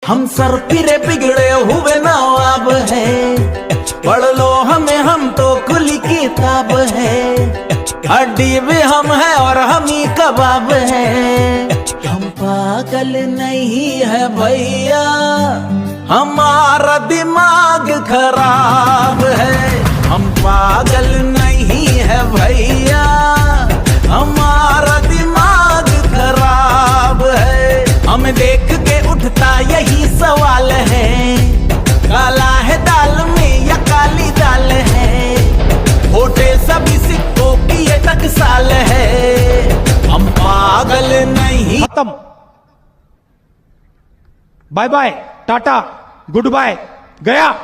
हम सर फिरे बिगड़े हुए नवाब है, पढ़ लो हमें हम तो खुली किताब है। हड्डी भी हम है और हम ही कबाब है। हम पागल नहीं है भैया, हमारा दिमाग खराब है। हम पागल नहीं है भैया, हमारा दिमाग खराब है। हमें देख के उठता यही सवाल है, काला है दाल में या काली दाल है। होटे सभी सिक्कों की ये टकसाल है। हम पागल नहीं। खत्म। Bye bye, ta-ta, good bye, गया।